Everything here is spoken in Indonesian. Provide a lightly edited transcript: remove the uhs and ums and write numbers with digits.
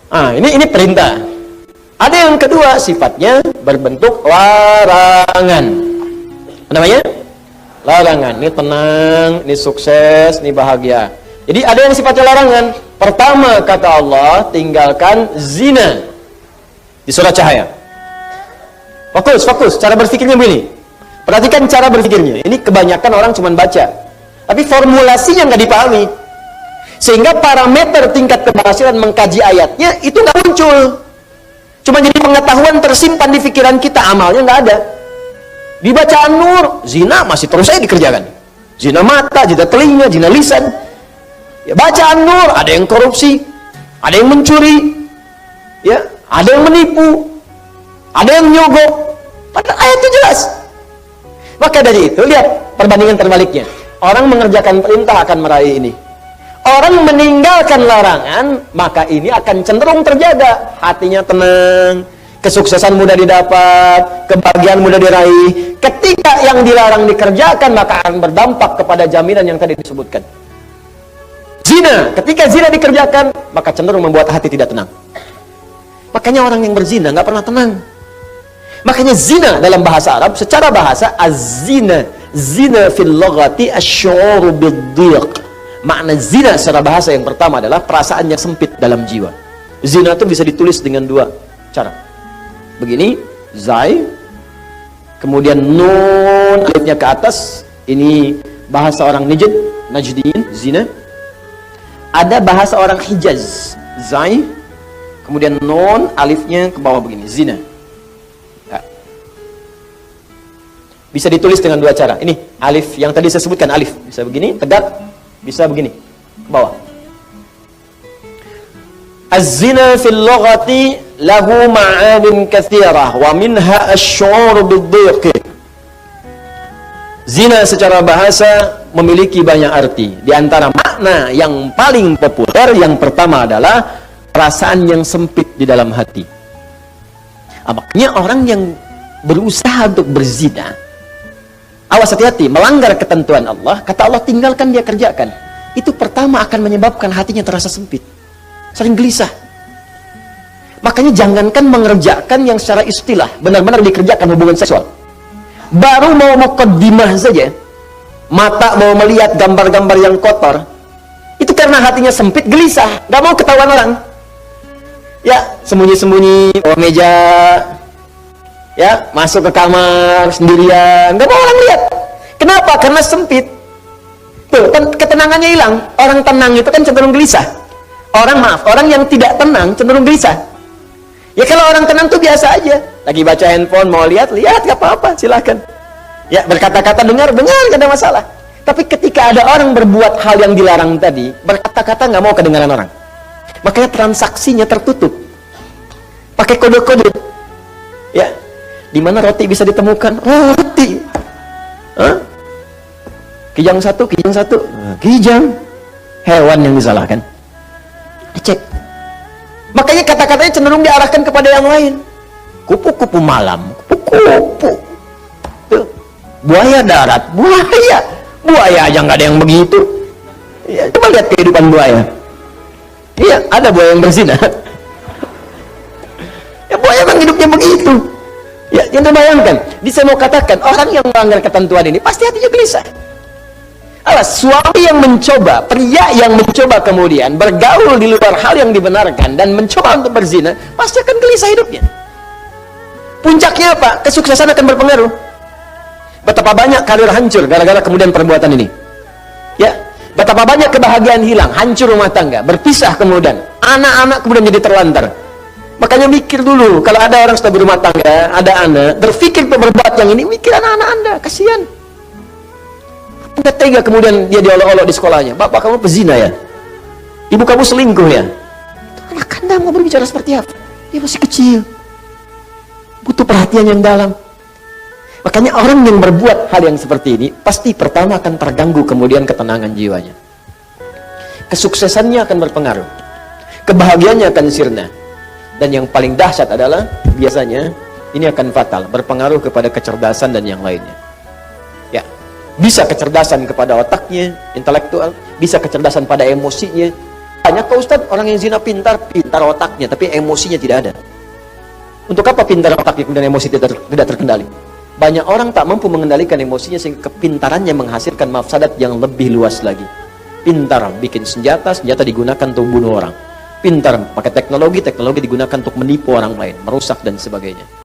Ini perintah. Ada yang kedua, sifatnya berbentuk larangan. Apa namanya? Larangan. Ini tenang, ini sukses, ini bahagia. Jadi ada yang sifatnya larangan. Pertama kata Allah, tinggalkan zina. Di surat Cahaya. Fokus. Cara berpikirnya begini. Perhatikan cara berpikirnya. Ini kebanyakan orang cuma baca. Tapi formulasinya nggak dipahami. Sehingga parameter tingkat keberhasilan mengkaji ayatnya itu nggak muncul. Cuma jadi pengetahuan tersimpan di pikiran kita, amalnya nggak ada. Di bacaan Nur, zina masih terus saja dikerjakan. Zina mata, zina telinga, zina lisan. Ya, bacaan Nur, ada yang korupsi, ada yang mencuri, ya, ada yang menipu, ada yang nyogok. Padahal ayat itu jelas. Maka dari itu, lihat perbandingan terbaliknya. Orang mengerjakan perintah akan meraih ini. Orang meninggalkan larangan, maka ini akan cenderung terjaga. Hatinya tenang, kesuksesan mudah didapat, kebahagiaan mudah diraih. Ketika yang dilarang dikerjakan, maka akan berdampak kepada jaminan yang tadi disebutkan. Zina, ketika zina dikerjakan, maka cenderung membuat hati tidak tenang. Makanya orang yang berzina nggak pernah tenang. Makanya zina dalam bahasa Arab, secara bahasa, az-zina, zina fil lughati asy-syu'ur bid-dhiq. Makna zina secara bahasa yang pertama adalah perasaan yang sempit dalam jiwa. Zina itu bisa ditulis dengan dua cara. Begini, zai, kemudian nun, alifnya ke atas. Ini bahasa orang Najdiyin, zina. Ada bahasa orang Hijaz, zai, kemudian nun, alifnya ke bawah begini, zina. Ya. Bisa ditulis dengan dua cara. Ini alif yang tadi saya sebutkan, alif bisa begini, tegak. Bisa begini, ke bawah. Az-zina fil lughati lahu ma'anin katsirah wa minha asy-syu'ur bid-dhiq. Zina secara bahasa memiliki banyak arti. Di antara makna yang paling populer, yang pertama adalah perasaan yang sempit di dalam hati. Makanya orang yang berusaha untuk berzina, awas, hati-hati, melanggar ketentuan Allah, kata Allah tinggalkan, dia kerjakan. Itu pertama akan menyebabkan hatinya terasa sempit, sering gelisah. Makanya jangankan mengerjakan yang secara istilah, benar-benar dikerjakan hubungan seksual. Baru mau muqaddimah saja, mata mau melihat gambar-gambar yang kotor, itu karena hatinya sempit, gelisah, gak mau ketahuan orang. Ya, sembunyi-sembunyi, bawa meja, ya, masuk ke kamar sendirian, nggak mau orang lihat. Kenapa? Karena sempit. Tuh, ketenangannya hilang. Orang tenang itu kan cenderung gelisah. Orang yang tidak tenang cenderung gelisah. Ya kalau orang tenang tuh biasa aja. Lagi baca handphone, mau lihat, nggak apa-apa, silakan. Ya, berkata-kata, dengar, nggak ada masalah. Tapi ketika ada orang berbuat hal yang dilarang tadi, berkata-kata nggak mau kedengaran orang. Makanya transaksinya tertutup. Pakai kode-kode. Ya. Di mana roti bisa ditemukan? Oh, roti. Hah? Kijang satu. Kijang. Hewan yang disalahkan. Cek. Makanya kata-katanya cenderung diarahkan kepada yang lain. Kupu-kupu malam. Kupu-kupu. Tuh. Buaya darat. Buaya aja nggak ada yang begitu. Ya, coba lihat kehidupan buaya. Iya, ada buaya yang berzina. Ya, buaya memang hidupnya begitu. Ya, yang terbayangkan. Saya mau katakan, orang yang melanggar ketentuan ini pasti hatinya gelisah. Alas, suami yang mencoba, pria yang mencoba kemudian bergaul di luar hal yang dibenarkan dan mencoba untuk berzina, pasti akan gelisah hidupnya. Puncaknya apa? Kesuksesan akan berpengaruh. Betapa banyak karir hancur gara-gara kemudian perbuatan ini. Ya, betapa banyak kebahagiaan hilang, hancur rumah tangga, berpisah kemudian, anak-anak kemudian jadi terlantar. Makanya mikir dulu, kalau ada orang sudah berumah tangga, ada anak, berpikir untuk berbuat yang ini, mikir anak-anak Anda, kasihan. Anda tega kemudian dia diolok-olok di sekolahnya, bapak kamu pezina ya? Ibu kamu selingkuh ya? Anak Anda mau berbicara seperti apa? Dia masih kecil, butuh perhatian yang dalam. Makanya orang yang berbuat hal yang seperti ini, pasti pertama akan terganggu kemudian ketenangan jiwanya. Kesuksesannya akan berpengaruh, kebahagiaannya akan sirna. Dan yang paling dahsyat adalah biasanya ini akan fatal, berpengaruh kepada kecerdasan dan yang lainnya. Ya, bisa kecerdasan kepada otaknya, intelektual, bisa kecerdasan pada emosinya, Banyak Pak Ustadz orang yang zina pintar otaknya, tapi emosinya tidak ada. Untuk apa pintar otaknya dan emosi tidak terkendali? Banyak orang tak mampu mengendalikan emosinya sehingga kepintarannya menghasilkan mafsadat yang lebih luas lagi. Pintar bikin senjata digunakan untuk bunuh orang. Pintar pakai teknologi digunakan untuk menipu orang lain, merusak dan sebagainya.